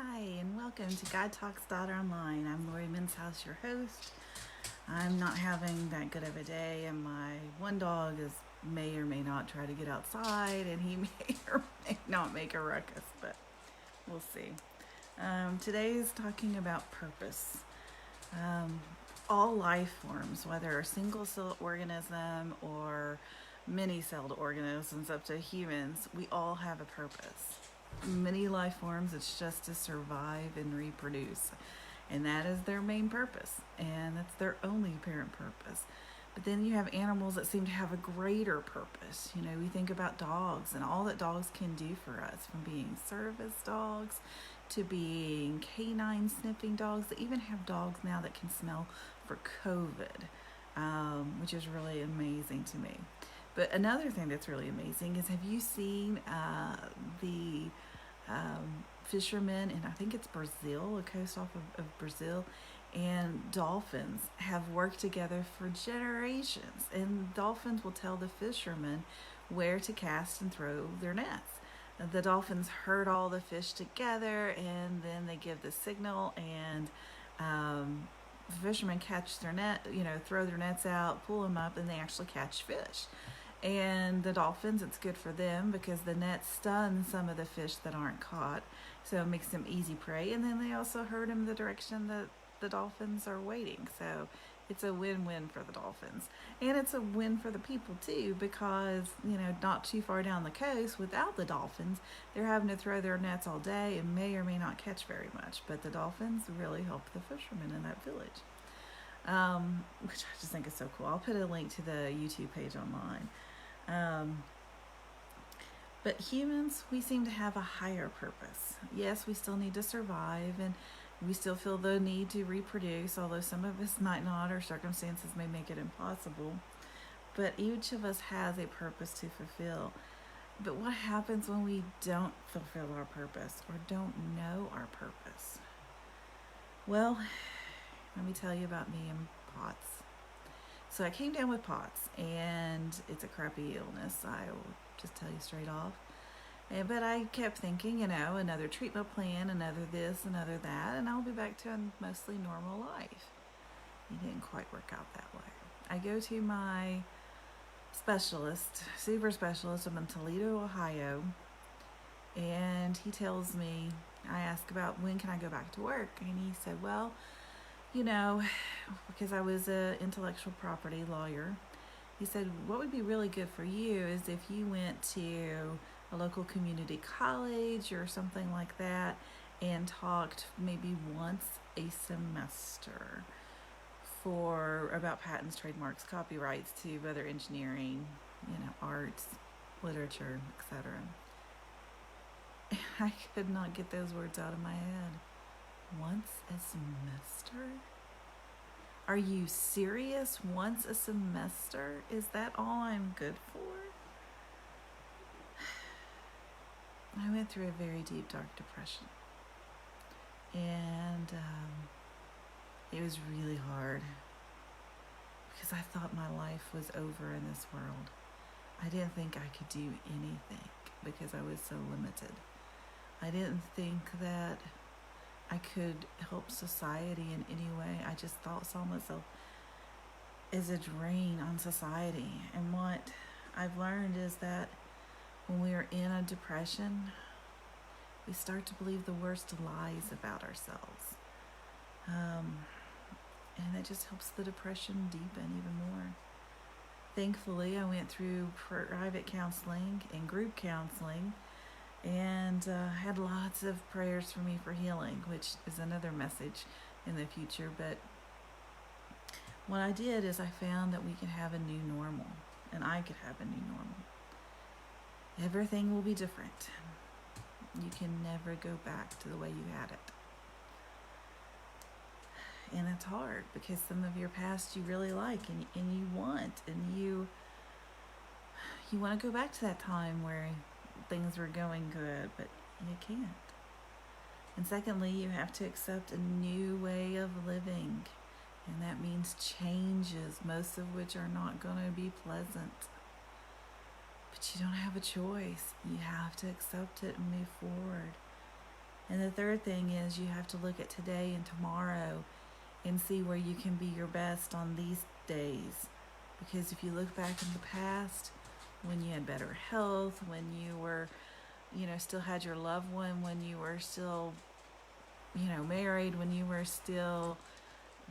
Hi, and welcome to GodTalks.Online. I'm Lori Minshouse, your host. I'm not having that good of a day, and my one dog may or may not try to get outside, and he may or may not make a ruckus, but we'll see. Today is talking about purpose. All life forms, whether a single-celled organism or many-celled organisms up to humans, we all have a purpose. Many life forms, it's just to survive and reproduce, and that is their main purpose, and that's their only apparent purpose. But then you have animals that seem to have a greater purpose. We think about dogs and all that dogs can do for us, from being service dogs to being canine sniffing dogs. They even have dogs now that can smell for COVID, which is really amazing to me. But another thing that's really amazing is, have you seen the fishermen in, I think it's Brazil, a coast off of Brazil, and dolphins have worked together for generations. And dolphins will tell the fishermen where to cast and throw their nets. The dolphins herd all the fish together, and then they give the signal, and the fishermen catch their net, throw their nets out, pull them up, and they actually catch fish. And the dolphins, it's good for them because the net stuns some of the fish that aren't caught, so it makes them easy prey. And then they also herd them the direction that the dolphins are waiting. So it's a win-win for the dolphins, and it's a win for the people too, because not too far down the coast, without the dolphins, they're having to throw their nets all day and may or may not catch very much. But the dolphins really help the fishermen in that village, which I just think is so cool. I'll put a link to the YouTube page online. But humans, we seem to have a higher purpose. Yes, we still need to survive, and we still feel the need to reproduce, although some of us might not, or circumstances may make it impossible. But each of us has a purpose to fulfill. But what happens when we don't fulfill our purpose or don't know our purpose? Well, let me tell you about me and POTS. So I came down with POTS, and it's a crappy illness. I will just tell you straight off. But I kept thinking, another treatment plan, another this, another that, and I'll be back to a mostly normal life. It didn't quite work out that way. I go to my specialist, super specialist. I'm in Toledo, Ohio, and he tells me, I ask about when can I go back to work, and he said, well, because I was an intellectual property lawyer, he said, what would be really good for you is if you went to a local community college or something like that and talked maybe once a semester about patents, trademarks, copyrights, to whether engineering, arts, literature, etc. I could not get those words out of my head. Once a semester? Are you serious? Once a semester? Is that all I'm good for? I went through a very deep, dark depression. And it was really hard because I thought my life was over in this world. I didn't think I could do anything because I was so limited. I didn't think that I could help society in any way. I just saw myself as a drain on society. And what I've learned is that when we are in a depression, we start to believe the worst lies about ourselves. And it just helps the depression deepen even more. Thankfully, I went through private counseling and group counseling, and had lots of prayers for me for healing, which is another message in the future. But what I did is I found that we could have a new normal, and I could have a new normal. Everything will be different. You can never go back to the way you had it. And it's hard because some of your past you really like and you want, and you want to go back to that time where things were going good, but you can't. And secondly, you have to accept a new way of living, and that means changes, most of which are not going to be pleasant. But you don't have a choice. You have to accept it and move forward. And the third thing is you have to look at today and tomorrow and see where you can be your best on these days. Because if you look back in the past, when you had better health, when you were, still had your loved one, when you were still, married, when you were still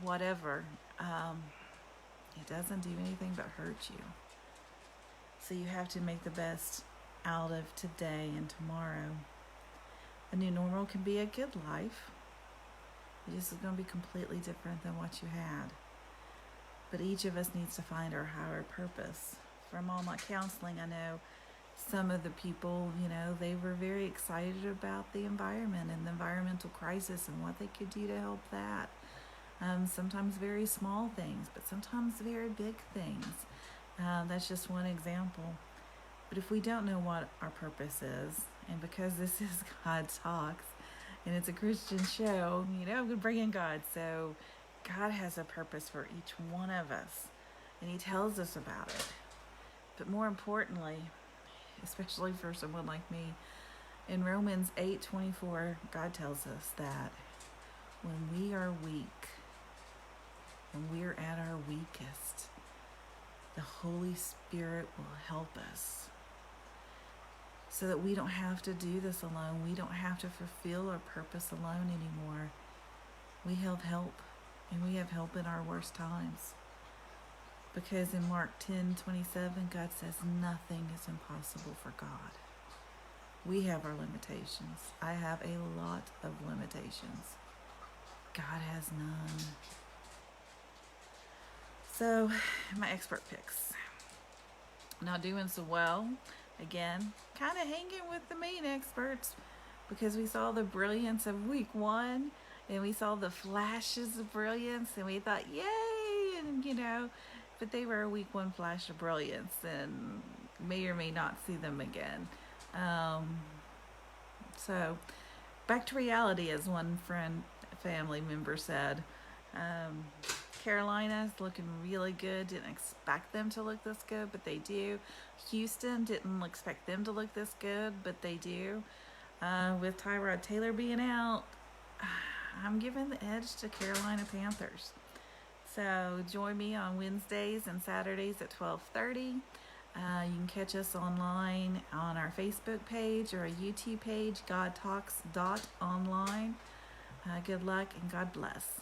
whatever, it doesn't do anything but hurt you. So you have to make the best out of today and tomorrow. A new normal can be a good life. It just is going to be completely different than what you had. But each of us needs to find our higher purpose. From all my counseling, I know some of the people, they were very excited about the environment and the environmental crisis and what they could do to help that. Sometimes very small things, but sometimes very big things. That's just one example. But if we don't know what our purpose is, and because this is God Talks, and it's a Christian show, we bring in God. So God has a purpose for each one of us, and He tells us about it. But more importantly, especially for someone like me, in Romans 8:24, God tells us that when we are weak, when we're at our weakest, the Holy Spirit will help us. So that we don't have to do this alone. We don't have to fulfill our purpose alone anymore. We have help, and we have help in our worst times. Because in Mark 10:27, God says nothing is impossible for God. We have our limitations. I have a lot of limitations. God has none. So, my expert picks. Not doing so well. Again, kind of hanging with the main experts because we saw the brilliance of week 1 and we saw the flashes of brilliance and we thought, yay, and but they were a week 1 flash of brilliance and may or may not see them again. So back to reality, as one family member said. Carolina's looking really good. Didn't expect them to look this good, but they do. Houston, didn't expect them to look this good, but they do. With Tyrod Taylor being out, I'm giving the edge to Carolina Panthers. So join me on Wednesdays and Saturdays at 12:30. You can catch us online on our Facebook page or our YouTube page, GodTalks.Online. Good luck and God bless.